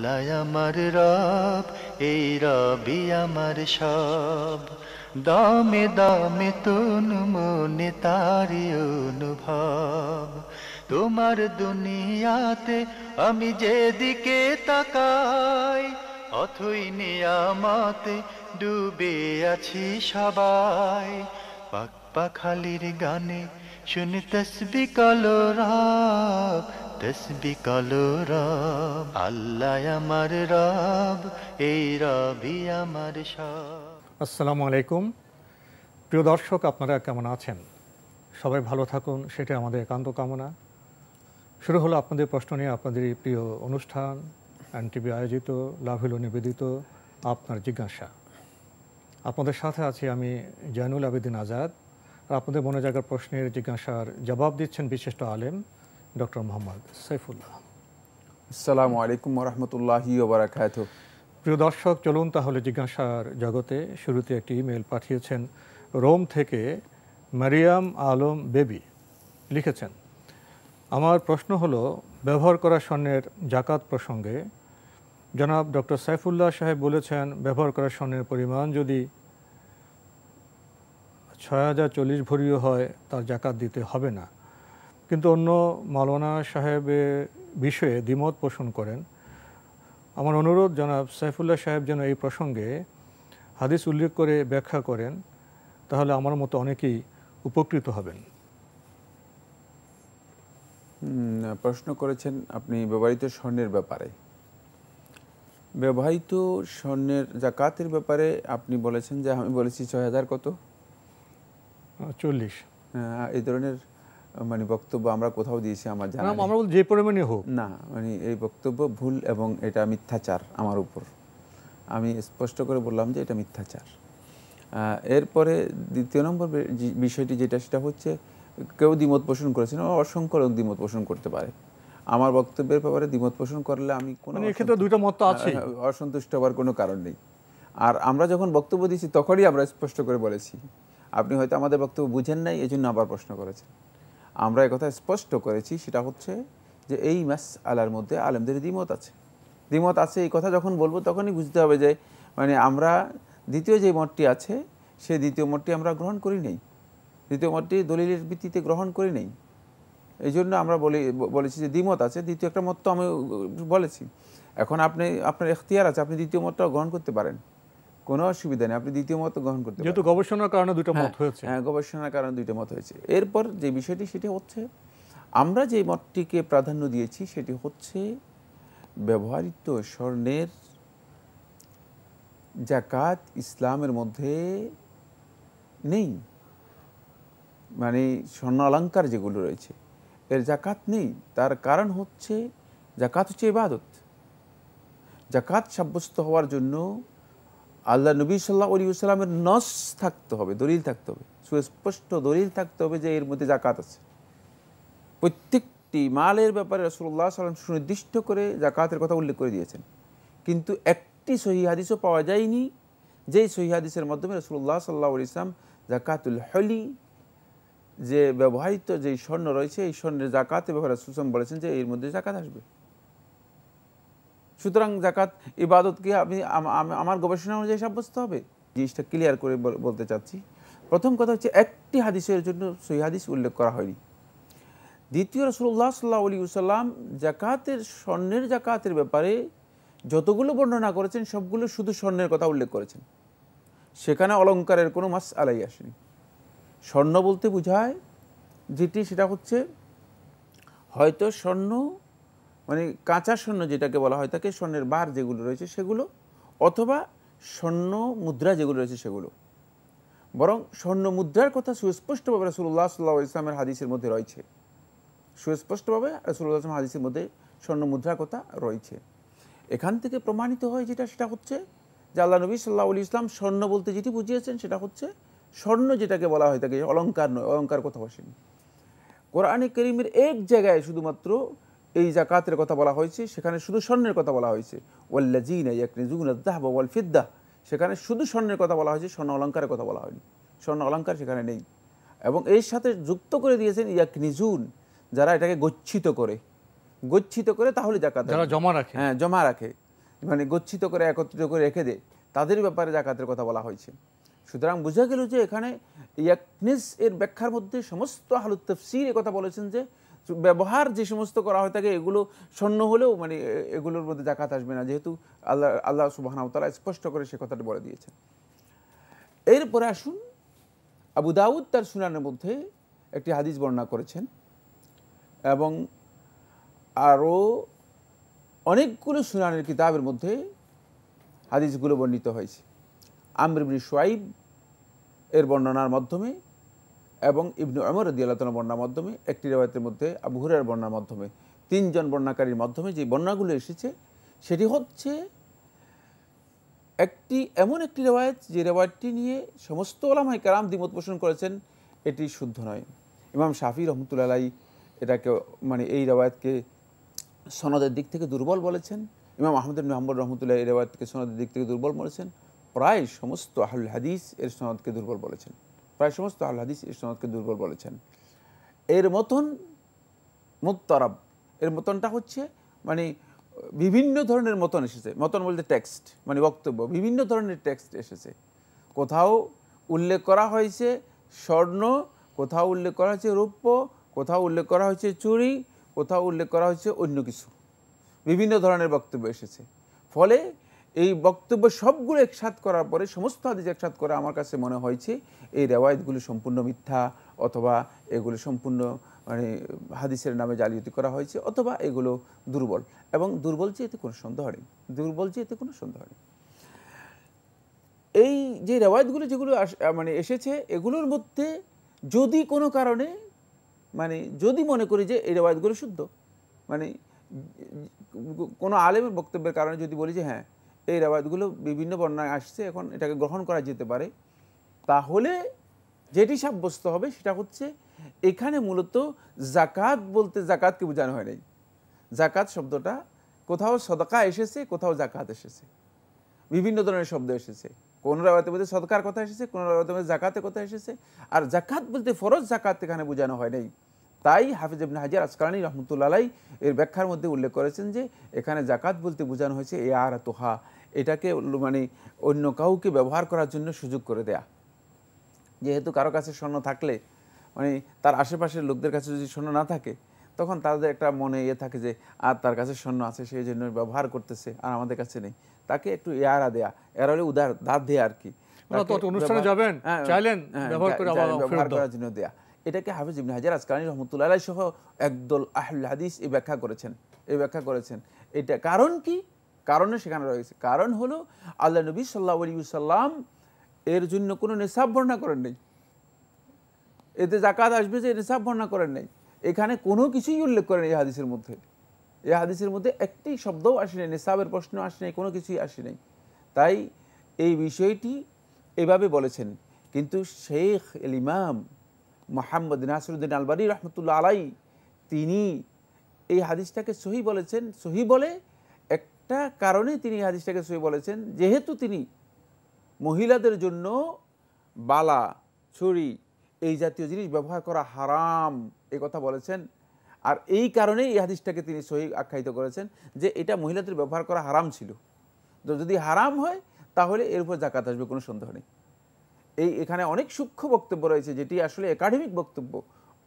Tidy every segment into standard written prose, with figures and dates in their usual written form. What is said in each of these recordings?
আল্লাহ আমার রব, এই রবি আমার সব। দামে দামে তন মনে তারি অনুভব। তোমার দুনিয়াতে আমি যেদিকে তাকাই, অথই নিয়ামতে ডুবে আছি সবাই। পাক পাখালির গানে শুনি তসবি কলো রব, তসবি কলো রব। আল্লাহ আমার রব, এই রবি আমার সব। আসসালামু আলাইকুম। প্রিয় দর্শক, আপনারা কেমন আছেন? সবাই ভালো থাকুন, সেটা আমাদের একান্ত কামনা। শুরু হলো আপনাদের প্রশ্ন নিয়ে আপনাদের এই প্রিয় অনুষ্ঠান এনটিভি আয়োজিত লাভ হলো নিবেদিত আপনার জিজ্ঞাসা। আপনাদের সাথে আছি আমি জয়নুল আবেদিন আজাদ। আর আপনাদের মনে জায়গার প্রশ্নের জিজ্ঞাসার জবাব দিচ্ছেন বিশিষ্ট আলেম ডক্টর মোহাম্মদ সাইফুল্লাহ। আসসালামু আলাইকুম ওয়া রাহমাতুল্লাহি ওয়া বারাকাতুহু। প্রিয় দর্শক, চলুন তাহলে জিজ্ঞাসার জগতে। শুরুতে একটি ইমেল পাঠিয়েছেন রোম থেকে মারিয়াম আলম বেবি। লিখেছেন, আমার প্রশ্ন হলো ব্যবহার করা স্বর্ণের জাকাত প্রসঙ্গে। জনাব ডক্টর সাইফুল্লাহ সাহেব বলেছেন ব্যবহার করা স্বর্ণের পরিমাণ যদি ৬০৪০ ভরিও হয় তার জাকাত দিতে হবে না, কিন্তু অন্য মাওলানা সাহেবের বিষয়ে দ্বিমত পোষণ করেন। আমার অনুরোধ জনাব সাইফুল্লাহ সাহেব যেন এই প্রসঙ্গে হাদিস উল্লেখ করে ব্যাখ্যা করেন, তাহলে আমার মতো অনেকেই উপকৃত হবেন। প্রশ্ন করেছেন আপনি ব্যবহৃত স্বর্ণের ব্যাপারে। ব্যবহৃত স্বর্ণের জাকাতের ব্যাপারে আপনি বলেছেন যে আমি বলেছি ৬০০০ কত ৪০। এই ধরনের মানে বক্তব্য আমরা কোথাও দিয়েছি আমার জানা নেই। আমরা যে পরিমাণে হোক না, মানে এই বক্তব্য ভুল এবং এটা মিথ্যাচার আমার উপর। আমি স্পষ্ট করে বললাম যে এটা মিথ্যাচার। এরপরে দ্বিতীয় নম্বর বিষয়টি যেটা, সেটা হচ্ছে কেউ দ্বিমত পোষণ করেছেন, অসংখ্য লোক দ্বিমত পোষণ করতে পারে। আমার বক্তব্যের ব্যাপারে দ্বিমত পোষণ করলে আমি কোনো এক্ষেত্রে দুইটা মত আছে, অসন্তুষ্ট হওয়ার কোনো কারণ নেই। আর আমরা যখন বক্তব্য দিয়েছি তখনই আমরা স্পষ্ট করে বলেছি। আপনি হয়তো আমাদের বক্তব্য বুঝেন নাই, এই জন্য আবার প্রশ্ন করেছেন। আমরা একথা স্পষ্ট করেছি, সেটা হচ্ছে যে এই মাসআলার মধ্যে আলেমদের দ্বিমত আছে। দ্বিমত আছে এই কথা যখন বলবো তখনই বুঝতে হবে যে মানে আমরা দ্বিতীয় যে মতটি আছে সেই দ্বিতীয় মতটি আমরা গ্রহণ করি নেই, দ্বিতীয় মতটি দলিলের ভিত্তিতে গ্রহণ করি নেই। এই জন্য আমরা বলেছি যে দ্বিমত আছে। দ্বিতীয় একটা মত তো আমি বলেছি। এখন আপনার এখতিয়ার আছে, আপনি দ্বিতীয় মতটা গ্রহণ করতে পারেন, কোনো অসুবিধা নেই, আপনি দ্বিতীয় মত গ্রহণ করতে পারেন। যেহেতু গবেষণার কারণে দুটো মত হয়েছে। হ্যাঁ, গবেষণার কারণে দুইটা মত হয়েছে। এরপর যে বিষয়টি সেটি হচ্ছে আমরা যে মতটিকে প্রাধান্য দিয়েছি সেটি হচ্ছে ব্যবহৃত স্বর্ণের জাকাত ইসলামের মধ্যে নেই। মানে স্বর্ণ অলংকার যেগুলো রয়েছে এর জাকাত নেই। তার কারণ হচ্ছে জাকাত হচ্ছে ইবাদত। জাকাত সাব্যস্ত হওয়ার জন্য আল্লাহ নবী সাল্লাল্লাহু আলাইহি ওয়াসাল্লামের নস থাকতে হবে, দলিল থাকতে হবে, সুস্পষ্ট দলিল থাকতে হবে যে এর মধ্যে জাকাত আছে। প্রত্যেকটি মালের ব্যাপারে রাসূলুল্লাহ সাল্লাল্লাহু আলাইহি ওয়াসাল্লাম সুনির্দিষ্ট করে জাকাতের কথা উল্লেখ করে দিয়েছেন, কিন্তু একটি সহিহ হাদিসও পাওয়া যায়নি যেই সহিহ হাদিসের মাধ্যমে রাসূলুল্লাহ সাল্লাল্লাহু আলাইহি ওয়াসাল্লাম জাকাতুল হলি, যে ব্যবহৃত যেই স্বর্ণ রয়েছে এই স্বর্ণের জাকাতের ব্যাপারে রাসূল সাল্লাল্লাহু আলাইহি ওয়াসাল্লাম বলেছেন যে এর মধ্যে জাকাত আসবে। সুতরাং জাকাত ইবাদতকে আমি আমার গবেষণা অনুযায়ী সাব্যস্ত হবে। জিনিসটা ক্লিয়ার করে বলতে চাচ্ছি। প্রথম কথা হচ্ছে একটি হাদিসের জন্য সহিহ হাদিস উল্লেখ করা হয়নি। দ্বিতীয়, রাসূলুল্লাহ সাল্লাল্লাহু আলাইহি ওয়াসাল্লাম জাকাতের স্বর্ণের জাকাতের ব্যাপারে যতগুলো বর্ণনা করেছেন সবগুলো শুধু স্বর্ণের কথা উল্লেখ করেছেন, সেখানে অলংকারের কোনো মাসআলাই আসেনি। স্বর্ণ বলতে বোঝায় যেটি, সেটা হচ্ছে হয়তো স্বর্ণ মানে কাঁচা স্বর্ণ যেটাকে বলা হয় তাকে, স্বর্ণের বার যেগুলো রয়েছে সেগুলো, অথবা স্বর্ণ মুদ্রা যেগুলো রয়েছে সেগুলো। বরং স্বর্ণ মুদ্রার কথা সুস্পষ্টভাবে রাসূলুল্লাহ সাল্লাল্লাহু আলাইহি ওয়াসাল্লামের হাদিসের মধ্যে রয়েছে। সুস্পষ্টভাবে রাসূলুল্লাহ সাল্লাল্লাহু আলাইহি ওয়াসাল্লামের হাদিসের মধ্যে স্বর্ণ মুদ্রার কথা রয়েছে। এখান থেকে প্রমাণিত হয় যেটা, সেটা হচ্ছে যে আল্লাহ নবী সাল্লাল্লাহু আলাইহি ওয়াসাল্লাম স্বর্ণ বলতে যেটি বুঝিয়েছেন সেটা হচ্ছে স্বর্ণ যেটাকে বলা হয় তাকে, অলংকার নয়, অলংকার কথা বসেনি। কোরআনে কারীমের এক জায়গায় শুধুমাত্র এই জাকাতের কথা বলা হয়েছে, সেখানে শুধু স্বর্ণের কথা বলা হয়েছে, ওয়াল্লাযীনা ইয়াকনিজুনা আয-যাহাবা ওয়াল ফিদ্দা, সেখানে শুধু স্বর্ণের কথা বলা হয়েছে, স্বর্ণ অলংকারের কথা বলা হয়নি। স্বর্ণ অলংকার সেখানে নেই। এবং এর সাথে যুক্ত করে দিয়েছেন ইয়াকনিজুন, যারা এটাকে গচ্ছিত করে তাহলে জাকাত, যারা জমা রাখে, হ্যাঁ জমা রাখে। মানে গচ্ছিত করে একত্রিত করে রেখে দেয়, তাদের ব্যাপারে জাকাতের কথা বলা হয়েছে। সুতরাং বোঝা গেল যে এখানে ইয়াকনিস এর ব্যাখ্যার মধ্যে সমস্ত আহলুত তাফসীর কথা বলেছেন যে ব্যবহার যে সমস্ত করা হয় থাকে এগুলো স্বর্ণ হলেও মানে এগুলোর মধ্যে জাকাত আসবে না, যেহেতু আল্লাহ সুবহানাহু ওয়া তাআলা স্পষ্ট করে সে কথাটা বলে দিয়েছেন। এরপরে আসুন, আবু দাউদ তার সুনানের মধ্যে একটি হাদিস বর্ণনা করেছেন এবং আরও অনেকগুলো সুনানের কিতাবের মধ্যে হাদিসগুলো বর্ণিত হয়েছে। আমর ইবনে শুআইব এর বর্ণনার মাধ্যমে এবং ইবনে উমর রাদিয়াল্লাহু তাআলা বর্ণনার মাধ্যমে, একটি রিওয়ায়াতের মধ্যে আবু হুরায়রার বর্ণনার মাধ্যমে, তিনজন বর্ণনাকারীর মাধ্যমে যে বর্ণনাগুলো এসেছে সেটি হচ্ছে এমন একটি রিওয়ায়াত যে রিওয়ায়াতটি নিয়ে সমস্ত উলামায়ে কেরাম দ্বিমত পোষণ করেছেন এটি শুদ্ধ নয়। ইমাম শাফি রহমতুল্লাহ আলাইহি এটাকে মানে এই রিওয়ায়াতকে সনদের দিক থেকে দুর্বল বলেছেন। ইমাম আহমদ ইবনে হাম্বল রহমতুল্লাহ এই রিওয়ায়াতকে সনদের দিক থেকে দুর্বল বলেছেন। প্রায় সমস্ত আহলুল হাদিস এর সনদকে দুর্বল বলেছেন। এর মতন মুত্তারাব, এর মতনটা হচ্ছে মানে বিভিন্ন ধরনের মতন এসেছে। মতন বলতে টেক্সট মানে বক্তব্য, বিভিন্ন ধরনের টেক্সট এসেছে। কোথাও উল্লেখ করা হয়েছে স্বর্ণ, কোথাও উল্লেখ করা হয়েছে রৌপ্য, কোথাও উল্লেখ করা হয়েছে চুরি, কোথাও উল্লেখ করা হয়েছে অন্য কিছু। বিভিন্ন ধরনের বক্তব্য এসেছে। ফলে এই বক্তব্য সবগুলো একসাথ করার পরে, সমস্ত হাদিস একসাথ করে আমার কাছে মনে হয়েছে এই রেওয়ায়েতগুলো সম্পূর্ণ মিথ্যা, অথবা এগুলো সম্পূর্ণ মানে হাদিসের নামে জালিয়াতি করা হয়েছে, অথবা এগুলো দুর্বল। এবং দুর্বল যে এতে কোনো সন্দেহ নেই, এই যে রেওয়ায়েতগুলো যেগুলো মানে এসেছে এগুলোর মধ্যে যদি কোনো কারণে মানে যদি মনে করি যে এই রেওয়ায়েতগুলো শুদ্ধ, মানে কোনো আলেমের বক্তব্যের কারণে যদি বলি যে হ্যাঁ এই রেওয়ায়েতগুলো বিভিন্ন বর্ণনায় আসছে, এখন এটাকে গ্রহণ করা যেতে পারে, তাহলে যেটি সাব্যস্ত হবে সেটা হচ্ছে এখানে মূলত জাকাত বলতে জাকাতকে বোঝানো হয় নাই। জাকাত শব্দটা কোথাও সদকা এসেছে, কোথাও জাকাত এসেছে, বিভিন্ন ধরনের শব্দ এসেছে। কোন রেওয়ায়েতের মধ্যে সদকার কথা এসেছে, কোন রেওয়ায়েতের মধ্যে জাকাতের কথা এসেছে। আর জাকাত বলতে ফরজ জাকাত এখানে বোঝানো হয় নাই। তাই হাফিজ ইবনে হাজার আসকালানী রহমতুল্লাহ আলাইহি এর ব্যাখ্যার মধ্যে উল্লেখ করেছেন যে এখানে জাকাত বলতে বোঝানো হয়েছে ইয়ারাতুহা, এটাকে মানে অন্য কাউকে ব্যবহার করার জন্য সুযোগ করে দেয়া। যেহেতু কারো কাছে স্বর্ণ থাকলে মানে তার আশেপাশের লোকদের কাছে যদি স্বর্ণ না থাকে, তখন তাদের একটা মনে থাকে যে আর তার কাছে স্বর্ণ আছে সেই জন্য ব্যবহার করতেছে, আর আমাদের কাছে নেই, তাকে একটু ইয়ারা দেয়া, এরা হলে উদার দাঁত দেয়া আর কি, অনুষ্ঠানে যাবেন চাইলেন ব্যবহার করার জন্য দেয়া। এটাকে হাফিজ ইবনে হাজার আসকালানী রহমতুল্লাহ আলাইহি সহ একদল আহলুল হাদিস এই ব্যাখ্যা করেছেন। এটা কারণ কি? কারণে সেখানে রয়েছে। কারণ হলো আল্লাহ নবী সাল্লাল্লাহু আলাইহি ওয়াসাল্লাম এর জন্য কোনো নিসাব বর্ণনা করেন নাই, এতে জাকাত আসবে যে নিসাব বর্ণনা করেন নাই। এখানে কোনো কিছুই উল্লেখ করেন এই হাদিসের মধ্যে। এই হাদিসের মধ্যে একটি শব্দও আসে নাই, নিসাবের প্রশ্ন আসে নাই, কোনো কিছুই আসে নাই। তাই এই বিষয়টি এভাবে বলেছেন। কিন্তু শেখ এল ইমাম মুহাম্মদ নাসিরউদ্দিন আলবানী রহমতুল্লাহ আলাইহি তিনি এই হাদিসটাকে সহি বলেছেন। সহি বলে একটা কারণে তিনি এই হাদিসটাকে সহি বলেছেন, যেহেতু তিনি মহিলাদের জন্য বালা, ছুরি এই জাতীয় জিনিস ব্যবহার করা হারাম এই কথা বলেছেন। আর এই কারণেই এই হাদিসটাকে তিনি সহি আখ্যায়িত করেছেন যে এটা মহিলাদের ব্যবহার করা হারাম ছিল। তো যদি হারাম হয় তাহলে এর উপর জাকাত আসবে, কোনো সন্দেহ নেই। এখানে অনেক সূক্ষ্ম বক্তব্য রয়েছে, যেটি আসলে একাডেমিক বক্তব্য,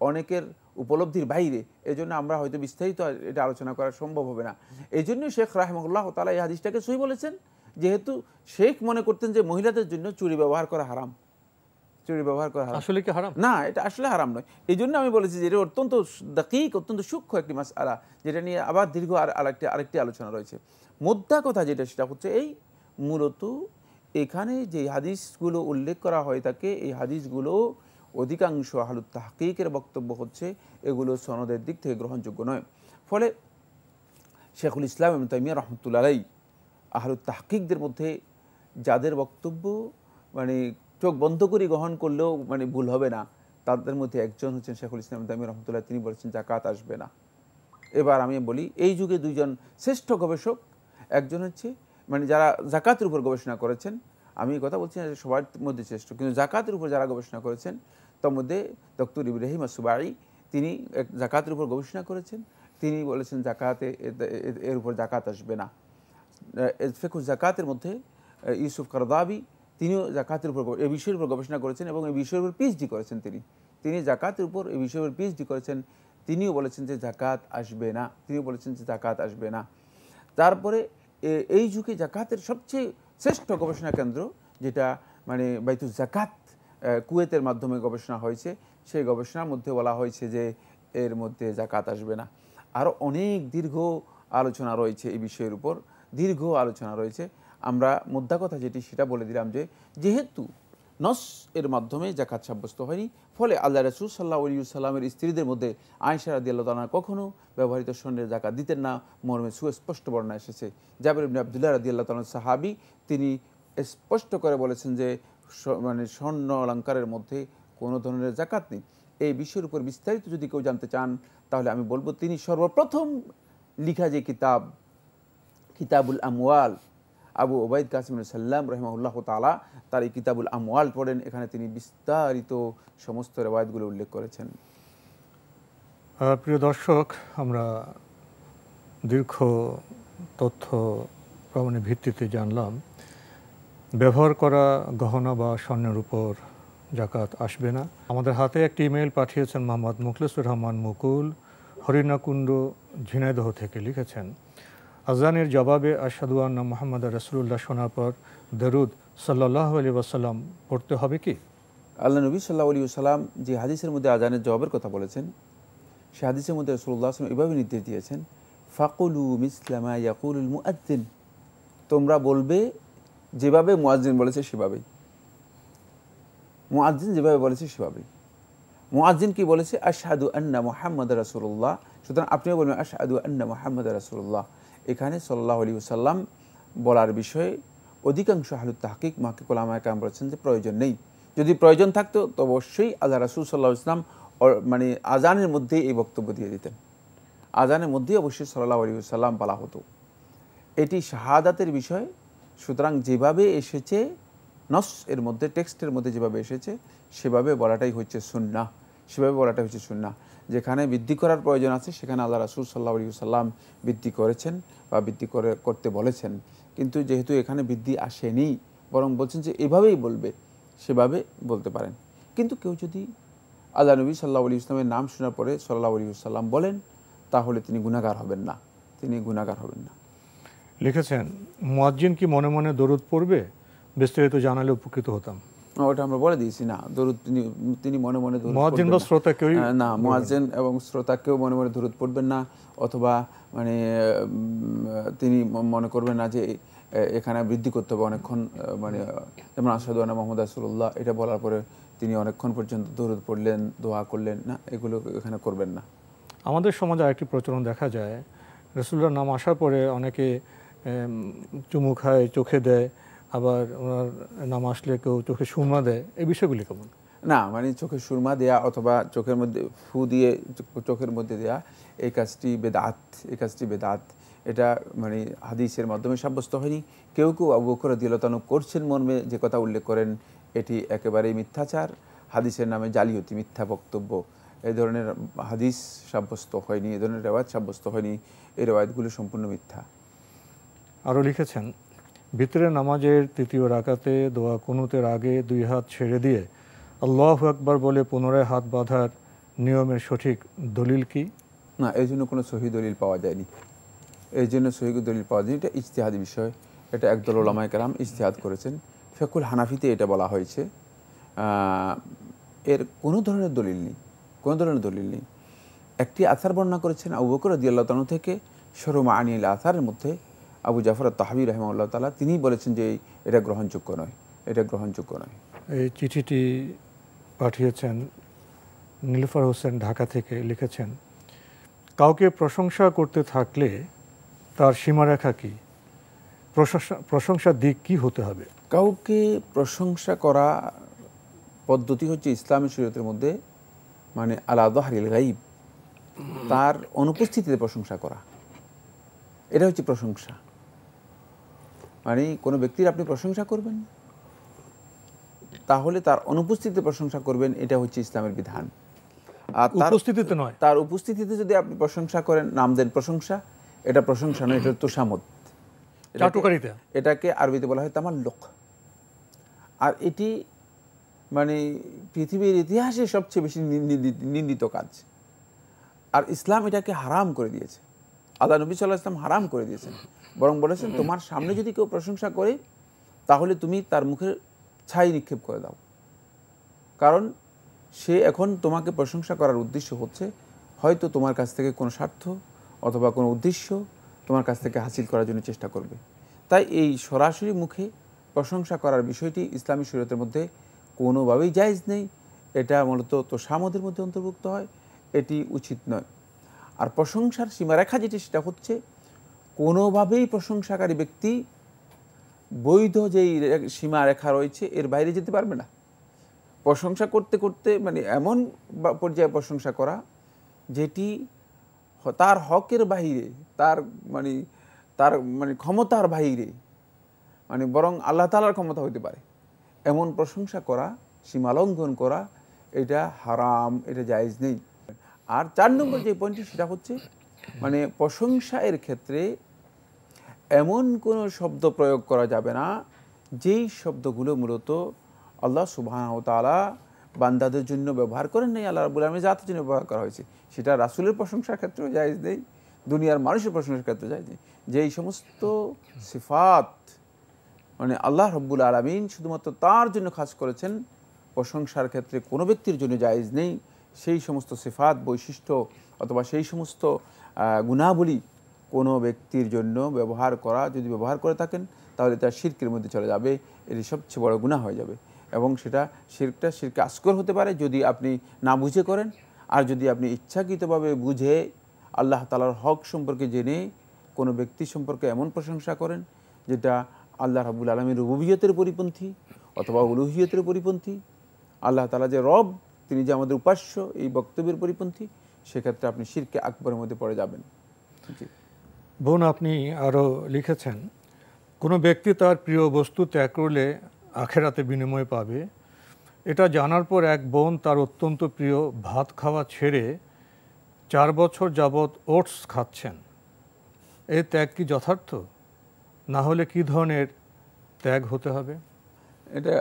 অনেকের উপলব্ধির বাইরে। এই জন্য আমরা হয়তো বিস্তারিত এটা আলোচনা করা সম্ভব হবে না। এই জন্য শেখ রাহিমাহুল্লাহ তাআলা এই হাদিসটাকে সহি বলেছেন, যেহেতু শেখ মনে করতেন যে মহিলাদের জন্য চুরি ব্যবহার করা হারাম। আসলে কি হারাম? না, এটা আসলে হারাম নয়। এই জন্য আমি বলেছি যে এটা অত্যন্ত দাকিক, অত্যন্ত সূক্ষ্ম একটি মাসআলা, যেটা নিয়ে আবার দীর্ঘ আরেকটি আলোচনা রয়েছে। মোদ্দা কথা যেটা সেটা হচ্ছে এই মূলত এখানে যে হাদিসগুলো উল্লেখ করা হয় থাকে, এই হাদিসগুলো অধিকাংশ আহলুত তাহকিকের বক্তব্য হচ্ছে এগুলো সনদের দিক থেকে গ্রহণযোগ্য নয়। ফলে শেখুল ইসলাম ইবনে তাইমিয়া রাহমাতুল্লাহ আলাইহি আহলুত তাহকিকদের মধ্যে যাদের বক্তব্য মানে চোখ বন্ধ করে গ্রহণ করলেও মানে ভুল হবে না, তাদের মধ্যে একজন হচ্ছেন শেখুল ইসলাম ইবনে তাইমিয়া রাহমাতুল্লাহ। তিনি বলেছেন জাকাত আসবে না। এবার আমি বলি এই যুগে দুইজন শ্রেষ্ঠ গবেষক, একজন হচ্ছে মানে যারা জাকাতের উপর গবেষণা করেছেন, আমি কথা বলছি না সবার মধ্যে শ্রেষ্ঠ, কিন্তু জাকাতের উপর যারা গবেষণা করেছেন তার মধ্যে ডক্টর ইব্রাহিম আসুবাই, তিনি জাকাতের উপর গবেষণা করেছেন। তিনি বলেছেন জাকাতে এর উপর জাকাত আসবে না। ফিকহ জাকাতের মধ্যে ইউসুফ কারদাবি, তিনিও জাকাতের উপর এই বিষয়ের উপর গবেষণা করেছেন এবং এই বিষয়ের উপর পিএইচডি করেছেন। তিনি জাকাতের উপর এই বিষয়ের উপর পিএইচডি করেছেন। তিনিও বলেছেন যে জাকাত আসবে না, তিনিও বলেছেন যে জাকাত আসবে না। তারপরে এই যুগে জাকাতের সবচেয়ে শ্রেষ্ঠ গবেষণা কেন্দ্র, যেটা মানে বাইতুল জাকাত কুয়েতের মাধ্যমে গবেষণা হয়েছে, সেই গবেষণার মধ্যে বলা হয়েছে যে এর মধ্যে জাকাত আসবে না। আরও অনেক দীর্ঘ আলোচনা রয়েছে এই বিষয়ের উপর, দীর্ঘ আলোচনা রয়েছে। আমরা মুদ্রা কথা যেটি সেটা বলে দিলাম যে যেহেতু নস এর মাধ্যমে জাকাত সাব্যস্ত হয়নি, ফলে আল্লাহ রাসূল সাল্লাল্লাহু আলাইহি ওয়াসাল্লামের স্ত্রীদের মধ্যে আয়েশা রাদিয়াল্লাহু তাআলা কখনো ব্যবহৃত স্বর্ণের জাকাত দিতেন না মর্মে সুস্পষ্ট বর্ণনা এসেছে। জাবের ইবনে আব্দুল্লাহ রাদিয়াল্লাহু তাআলা সাহাবী, তিনি স্পষ্ট করে বলেছেন যে মানে স্বর্ণ অলঙ্কারের মধ্যে কোনো ধরনের জাকাত নেই। এই বিষয়ের উপর বিস্তারিত যদি কেউ জানতে চান তাহলে আমি বলবো তিনি সর্বপ্রথম লিখা যে কিতাব কিতাবুল আমওয়াল, আবু ওবায়দ কাসিম সাল্লাম রহিমাহুল্লাহ তাআলা তার এই কিতাবুল আমওয়াল পড়েন, এখানে তিনি বিস্তারিত সমস্ত রেওয়ায়াতগুলো উল্লেখ করেছেন। প্রিয় দর্শক, আমরা দীর্ঘ তথ্য প্রমাণের ভিত্তিতে জানলাম ব্যবহার করা গহনা বা স্বর্ণের উপর জাকাত আসবে না। আমাদের হাতে একটি ইমেল পাঠিয়েছেন মোহাম্মদ মুখলিসুর রহমান মুকুল, হরিণাকুণ্ড, ঝিনাইদহ থেকে। লিখেছেন, আজানের জবাবে আশহাদু আন্না মুহাম্মাদ রাসূলুল্লাহ শোনার পর দরুদ সাল্লাল্লাহু আলাইহি ওয়াসাল্লাম পড়তে হবে কি? আল্লাহ নবী সাল্লাল্লাহু আলাইহি ওয়াসাল্লাম যে হাদিসের মধ্যে আজানের জবাবের কথা বলেছেন, সে হাদিসের মধ্যে রাসূলুল্লাহ সাল্লাল্লাহু আলাইহি ওয়াসাল্লাম এভাবে নির্দেশ দিয়েছেন, ফাকুলু মিসলা মা ইয়াকুলুল মুআজ্জিন, তোমরা বলবে যেভাবে মুয়াজ্জিন বলেছে সেভাবেই। মুয়াজ্জিন যেভাবে বলেছে সেভাবেই। মুয়াজ্জিন কি বলেছে? আশহাদু আন্না মুহাম্মাদার রাসূলুল্লাহ, সুতরাং আপনিও বলবেন আশহাদু আন্না মুহাম্মাদার রাসূলুল্লাহ। এখানে সাল্লাল্লাহু আলাইহি ওয়াসাল্লাম বলার বিষয়ে অধিকাংশ আহলুত তাহকিক মুহাক্কিক উলামায়ে কেরাম বলেছেন যে প্রয়োজন নেই। যদি প্রয়োজন থাকতো তো অবশ্যই আল্লাহ রাসূল সাল্লাল্লাহু আলাইহি ওয়াসাল্লাম মানে আজানের মধ্যেই এই বক্তব্য দিয়ে দিতেন। আজানের মধ্যেই অবশ্যই সাল্লাল্লাহু আলাইহি ওয়াসাল্লাম বলা হতো। এটি শাহাদাতের বিষয়, সুতরাং যেভাবে এসেছে নস এর মধ্যে, টেক্সটের মধ্যে যেভাবে এসেছে সেভাবে বলাটাই হচ্ছে সুন্নাহ, সেভাবে বলাটাই হচ্ছে সুন্নাহ। যেখানে বৃদ্ধি করার প্রয়োজন আছে সেখানে আল্লাহ রাসূল সাল্লাল্লাহু আলাইহি ওয়াসাল্লাম বৃদ্ধি করেছেন বা বৃদ্ধি করতে বলেছেন। কিন্তু যেহেতু এখানে বৃদ্ধি আসেনি, বরং বলছেন যে এভাবেই বলবে, সেভাবে বলতে পারেন। কিন্তু কেউ যদি আল্লাহ নবী সাল্লাল্লাহু আলাইহি ওয়াসাল্লামের নাম শোনার পরে সাল্লাল্লাহু আলাইহি ওয়াসাল্লাম বলেন, তাহলে তিনি গুনাহগার হবেন না, তিনি গুনাহগার হবেন না। লিখেছেন, মুয়াজ্জিন কি মনে মনে দরুদ পড়বে? বিস্তারিত জানালে উপকৃত হতাম। ওটা আমরা বলে দিয়েছি না, দরুদ তিনি মনে মনে দরুদ মুয়াজ্জিন বা শ্রোতা কেউ না, মুয়াজ্জিন এবং শ্রোতা কেউ মনে মনে দরুদ পড়বেন না, অথবা মানে তিনি মনে করবেন না যে এখানে বৃদ্ধি করতে হবে অনেকক্ষণ, মানে যেমন আশহাদু আন্না মুহাম্মাদার রাসূলুল্লাহ এটা বলার পরে তিনি অনেকক্ষণ পর্যন্ত দরুদ পড়লেন, দোয়া করলেন, না, এগুলো এখানে করবেন না। আমাদের সমাজে আরেকটি প্রচলন দেখা যায়, রাসূলুল্লাহর নাম আসার পরে অনেকে চুমু খায়, চোখে দেয়, আবার ওনার নাম আসলে কেউ চোখে সুরমা দেয়। এই বিষয়গুলি কেমন? না, মানে চোখে সুরমা দেয়া অথবা চোখের মধ্যে ফু দিয়ে চোখের মধ্যে দেয়া, এই কাজটি বেদাত, এই কাজটি বেদাত। এটা মানে হাদিসের মাধ্যমে সাব্যস্ত হয়নি। কেউ কেউ আবু বকর রাদিয়াল্লাহু তাআলা করছেন মর্মে যে কথা উল্লেখ করেন, এটি একেবারেই মিথ্যাচার, হাদিসের নামে জালিয়াতি, মিথ্যা বক্তব্য। এই ধরনের হাদিস সাব্যস্ত হয়নি, এই ধরনের রেওয়ায়াত সাব্যস্ত হয়নি, এই রেওয়ায়াতগুলো সম্পূর্ণ মিথ্যা। আরও লিখেছেন, ভিতরে নামাজের তৃতীয় রাকাতে দোয়া কুনুতের আগে দুই হাত ছেড়ে দিয়ে আল্লাহু আকবার বলে পুনরায় হাত বাঁধার নিয়মের সঠিক দলিল কি? না, এই জন্য কোনো সহিহ দলিল পাওয়া যায়নি, এই জন্য সহিহ দলিল পাওয়া যায়নি। এটা ইজতিহাদি বিষয়, এটা একদল উলামায়ে কেরাম ইজতিহাদ করেছেন। ফিকহুল হানাফিতে এটা বলা হয়েছে, এর কোনো ধরনের দলিল নেই, কোনো ধরনের দলিল নেই। একটি আসার বর্ণনা করেছেন আবু বকর রাদিয়াল্লাহু তাআলা থেকে, শরহু মাআনিল আসারের মধ্যে আবু জাফর আত-তাহাবী রাহিমাহুল্লাহ তাআলা তিনি বলেছেন যে এটা গ্রহণযোগ্য নয়, এটা গ্রহণযোগ্য নয়। এই চিঠিটি পাঠিয়েছেন নীলুফার হোসেন, ঢাকা থেকে। লিখেছেন, কাউকে প্রশংসা করতে থাকলে তার সীমারেখা কি? প্রশংসার দিক কি হতে হবে? কাউকে প্রশংসা করা পদ্ধতি হচ্ছে ইসলামী শরীয়তের মধ্যে মানে আলা যাহরিল গায়ব, তার অনুপস্থিতিতে প্রশংসা করা, এটা হচ্ছে প্রশংসা। মানে কোনো ব্যক্তির আপনি প্রশংসা করবেন, তাহলে তার অনুপস্থিতিতে প্রশংসা করবেন, এটা হচ্ছে ইসলামের বিধান। আর উপস্থিতিতে নয়, তার উপস্থিতিতে যদি আপনি প্রশংসা করেন, নাম দেন প্রশংসা, এটা প্রশংসা নয়, এটা তোষামত, চাটুকারিতা, এটাকে আরবিতে বলা হয় তামাল্লুক। আর এটি মানে পৃথিবীর ইতিহাসে সবচেয়ে বেশি নিন্দিত কাজ। আর ইসলাম এটাকে হারাম করে দিয়েছে। আল্লাহ নবী সাল্লাল্লাহু আলাইহি ওয়াসাল্লাম হারাম করে দিয়েছেন, বরং বলেছেন তোমার সামনে যদি কেউ প্রশংসা করে তাহলে তুমি তার মুখে ছাই নিক্ষেপ করে দাও, কারণ সে এখন তোমাকে প্রশংসা করার উদ্দেশ্য হচ্ছে হয়তো তোমার কাছ থেকে কোনো স্বার্থ অথবা কোনো উদ্দেশ্য তোমার কাছ থেকে হাসিল করার জন্য চেষ্টা করবে। তাই এই সরাসরি মুখে প্রশংসা করার বিষয়টি ইসলামী শরীয়তের মধ্যে কোনোভাবেই জায়েজ নেই। এটা মূলত তোষামদের মধ্যে অন্তর্ভুক্ত হয়, এটি উচিত নয়। আর প্রশংসার সীমারেখা যেটি সেটা হচ্ছে কোনোভাবেই প্রশংসাকারী ব্যক্তি বৈধ যেই সীমারেখা রয়েছে এর বাইরে যেতে পারবে না। প্রশংসা করতে করতে মানে এমন পর্যায়ে প্রশংসা করা যেটি তার হকের বাহিরে, তার মানে ক্ষমতার বাহিরে, মানে বরং আল্লাহ তাআলার ক্ষমতা হতে পারে এমন প্রশংসা করা, সীমালঙ্ঘন করা, এটা হারাম, এটা জায়েজ নেই। আর 4 নম্বর যে পয়েন্টটি সেটা হচ্ছে মানে প্রশংসা এর ক্ষেত্রে এমন কোনো শব্দ প্রয়োগ করা যাবে না যেই শব্দগুলো মূলত আল্লাহ সুবহানাহু ওয়া তাআলা বান্দাদের জন্য ব্যবহার করেন নাই, আল্লাহ রাব্বুল আলামিনের জাতের জন্য ব্যবহার করা হয়েছে। সেটা রাসূলের প্রশংসার ক্ষেত্রেও জায়েজ নেই, দুনিয়ার মানুষের প্রশংসার ক্ষেত্রে জায়েজ নেই। যেই সমস্ত সিফাত মানে আল্লাহ রাব্বুল আলামিন শুধুমাত্র তার জন্য খাস করেছেন, প্রশংসার ক্ষেত্রে কোনো ব্যক্তির জন্য জায়েজ নেই, সেই সমস্ত সিফাত, বৈশিষ্ট্য অথবা সেই সমস্ত গুণাবলী কোনো ব্যক্তির জন্য ব্যবহার করা, যদি ব্যবহার করে থাকেন তাহলে তা শিরকের মধ্যে চলে যাবে, এটি সবচেয়ে বড় গুনাহ হয়ে যাবে। এবং সেটা শিরকে আসগর হতে পারে যদি আপনি না বুঝে করেন, আর যদি আপনি ইচ্ছাকৃতভাবে বুঝে আল্লাহ তাআলার হক সম্পর্কে জেনে কোনো ব্যক্তি সম্পর্কে এমন প্রশংসা করেন যেটা আল্লাহ রাব্বুল আলামিনের রুবুবিয়তের পরিপন্থী অথবা উলুহিয়তের পরিপন্থী, আল্লাহ তাআলা যে রব তিনি যে আমাদের উপাস্য এই বক্তব্যের পরিপন্থী, সেক্ষেত্রে আপনি শিরকে আকবরের মধ্যে পড়ে যাবেন। বোন, আপনি আরও লিখেছেন কোনো ব্যক্তি তার প্রিয় বস্তু ত্যাগ করলে আখেরাতে বিনিময় পাবে। এটা জানার পর এক বোন তার অত্যন্ত প্রিয় ভাত খাওয়া ছেড়ে 4 বছর যাবৎ ওটস খাচ্ছেন। এই ত্যাগ কি যথার্থ? না হলে কি ধরনের ত্যাগ হতে হবে? এটা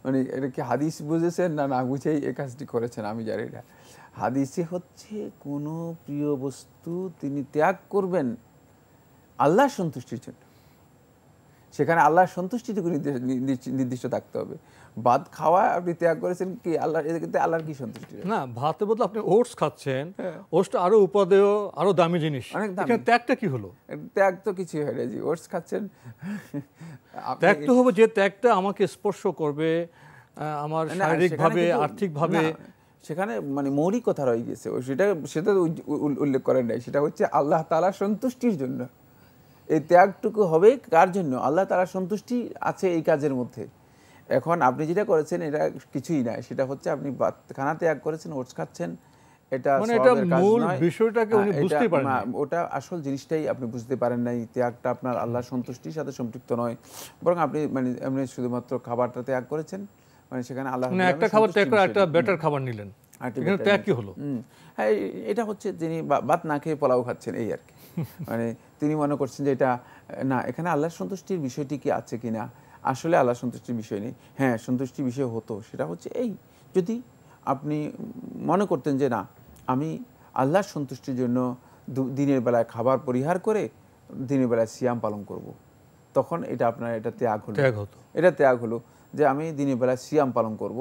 মানে এটা কি হাদিস বুঝেছেন না না বুঝেই এই কাজটি করেছেন আমি জানি না। হাদিসে হচ্ছে কোনো প্রিয় বস্তু তিনি ত্যাগ করবেন আল্লাহর সন্তুষ্টির জন্য, সেখানে আল্লাহর সন্তুষ্টিটুকু নির্দিষ্ট থাকতে হবে। ভাত খাওয়া আপনি ত্যাগ করেছেন কি আল্লাহ, এতে আল্লাহর কি সন্তুষ্টি? না, ভাতের বদলে আপনি ওটস খাচ্ছেন, ওটসটা আরো উপাদেয়, আরো দামি জিনিস, অনেক দামি। এখানে ত্যাগটা কি হলো? ত্যাগ তো কিছুই হয় না জি, ওটস খাচ্ছেন। ত্যাগ তো হবে যে ত্যাগটা আমাকে স্পর্শ করবে আমার শারীরিকভাবে, আর্থিকভাবে। সেখানে মানে মৌলিক কথা রয়ে গেছে, সেটা উল্লেখ করেন নাই। সেটা হচ্ছে আল্লাহ তাআলার সন্তুষ্টির জন্য এই ত্যাগটুকু হবে। কার জন্য? আল্লাহ তাআলার সন্তুষ্টি আছে এই কাজের মধ্যে। এখন আপনি যেটা করেছেন এটা কিছুই নাই, সেটা হচ্ছে আপনি খানা ত্যাগ করেছেন, ওটস খাচ্ছেন, এটা সওয়াবের কাজ নয়। বিষয়টাকে উনি বুঝতে পারেন না, ওটা আসল জিনিসটাই আপনি বুঝতে পারেন নাই। ত্যাগটা আপনার আল্লাহর সন্তুষ্টির সাথে সম্পৃক্ত নয়, বরং আপনি মানে এমনি শুধুমাত্র খাবারটা ত্যাগ করেছেন, মানে সেখানে আল্লাহ একটা খাবার ত্যাগ করে একটা বেটার খাবার নিলেন, এখানে ত্যাগ কি হলো? হ্যাঁ, এটা হচ্ছে যিনি ভাত না খেয়ে পোলাও খাচ্ছেন এই আর কি। মানে তিনি মনে করছেন যে এটা না, এখানে আল্লাহর সন্তুষ্টির বিষয়টি কি আছে কিনা। আসলে আল্লাহর সন্তুষ্টির বিষয় নেই। হ্যাঁ, সন্তুষ্টির বিষয় হতো, সেটা হচ্ছে এই, যদি আপনি মনে করতেন যে না আমি আল্লাহর সন্তুষ্টির জন্য দিনের বেলায় খাবার পরিহার করে দিনের বেলায় সিয়াম পালন করব, তখন এটা আপনার এটা ত্যাগ হলো। এটা ত্যাগ হলো যে আমি দিনের বেলায় সিয়াম পালন করব,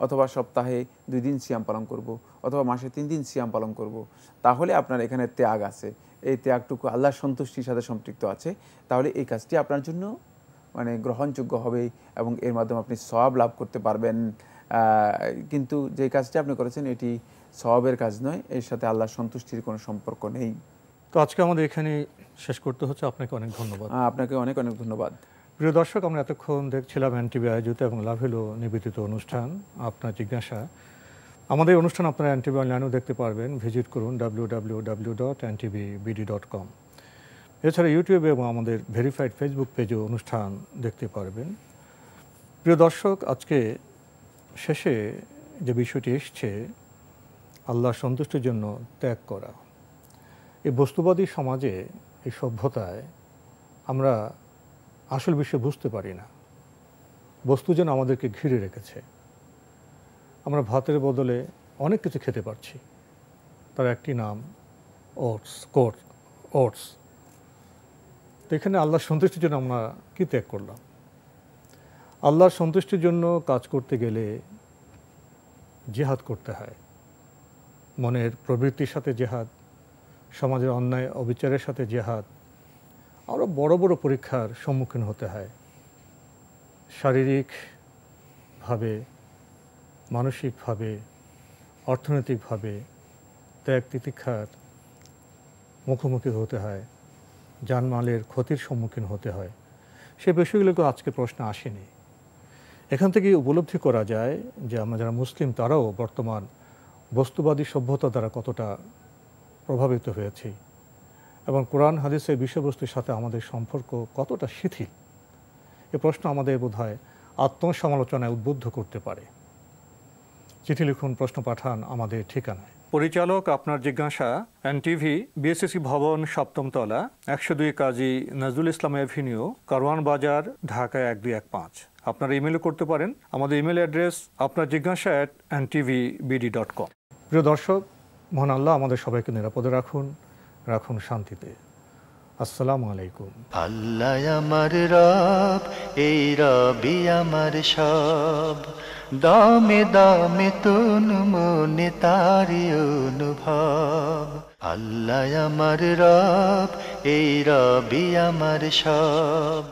অথবা সপ্তাহে 2 দিন সিয়াম পালন করব, অথবা মাসে 3 দিন সিয়াম পালন করব। তাহলে আপনার এখানে ত্যাগ আছে, এই ত্যাগটুকু আল্লাহর সন্তুষ্টির সাথে সম্পৃক্ত আছে। তাহলে এই কাজটি আপনার জন্য মানে গ্রহণযোগ্য হবে এবং এর মাধ্যমে আপনি সওয়াব লাভ করতে পারবেন। কিন্তু যে কাজটি আপনি করেছেন এটি সওয়াবের কাজ নয়, এর সাথে আল্লাহর সন্তুষ্টির কোনো সম্পর্ক নেই। তো আজকে আমাদের এখানে শেষ করতে হচ্ছে। আপনাকে অনেক ধন্যবাদ। আপনাকে অনেক অনেক ধন্যবাদ। প্রিয় দর্শক, আমরা এতক্ষণ দেখছিলাম এনটিভি আয়োজিত এবং লাভেলো নিবেদিত অনুষ্ঠান আপনার জিজ্ঞাসা। আমাদের অনুষ্ঠান আপনারা এনটিভি অনলাইনেও দেখতে পারবেন, ভিজিট করুন www.ntvbd.com। এছাড়া ইউটিউবে এবং আমাদের ভেরিফাইড ফেসবুক পেজেও অনুষ্ঠান দেখতে পারবেন। প্রিয় দর্শক, আজকে শেষে যে বিষয়টি এসছে আল্লাহর সন্তুষ্টির জন্য ত্যাগ করা, এই বস্তুবাদী সমাজে, এই সভ্যতায় আমরা আসল বিষয় বুঝতে পারি না। বস্তু যেন আমাদেরকে ঘিরে রেখেছে। আমরা ভাতের বদলে অনেক কিছু খেতে পারছি, তার একটি নাম ওটস। তো এখানে আল্লাহর সন্তুষ্টির জন্য আমরা কী ত্যাগ করলাম? আল্লাহর সন্তুষ্টির জন্য কাজ করতে গেলে জিহাদ করতে হয়। মনের প্রবৃত্তির সাথে জিহাদ, সমাজের অন্যায় অবিচারের সাথে জিহাদ, আরও বড় বড় পরীক্ষার সম্মুখীন হতে হয়। শারীরিকভাবে, মানসিকভাবে, অর্থনৈতিকভাবে ত্যাগ তিতিক্ষার মুখোমুখি হতে হয়, জানমালের ক্ষতির সম্মুখীন হতে হয়। সে বিষয়গুলোকে আজকে প্রশ্ন আসেনি। এখান থেকে উপলব্ধি করা যায় যে আমরা যারা মুসলিম তারাও বর্তমান বস্তুবাদী সভ্যতা দ্বারা কতটা প্রভাবিত হয়েছি এবং কোরআন হাদিসের বিষয়বস্তুর সাথে আমাদের সম্পর্ক কতটা শিথিল। এ প্রশ্ন আমাদের বোধহয় আত্মসমালোচনায় উদ্বুদ্ধ করতে পারে। চিঠি লিখুন, প্রশ্ন পাঠান আমাদের ঠিকানায়। পরিচালক আপনার জিজ্ঞাসা, এনটিভি, বিএসসি ভবন, 7ম তলা, 102 কাজী নজরুল ইসলাম এভিনিউ, কারওয়ান বাজার, ঢাকা 1215। আপনারা ইমেলও করতে পারেন। আমাদের ইমেল অ্যাড্রেস আপনার জিজ্ঞাসা @ntvbd.com। প্রিয় দর্শক, মহান আল্লাহ আমাদের সবাইকে নিরাপদে রাখুন শান্তিতে। আসসালামু আলাইকুম। আল্লাহ আমার রব, এই রবি আমার সব, দামে দামে তন মনে তারি অনুভব। আল্লাহ আমার রব, এই রবি আমার সব।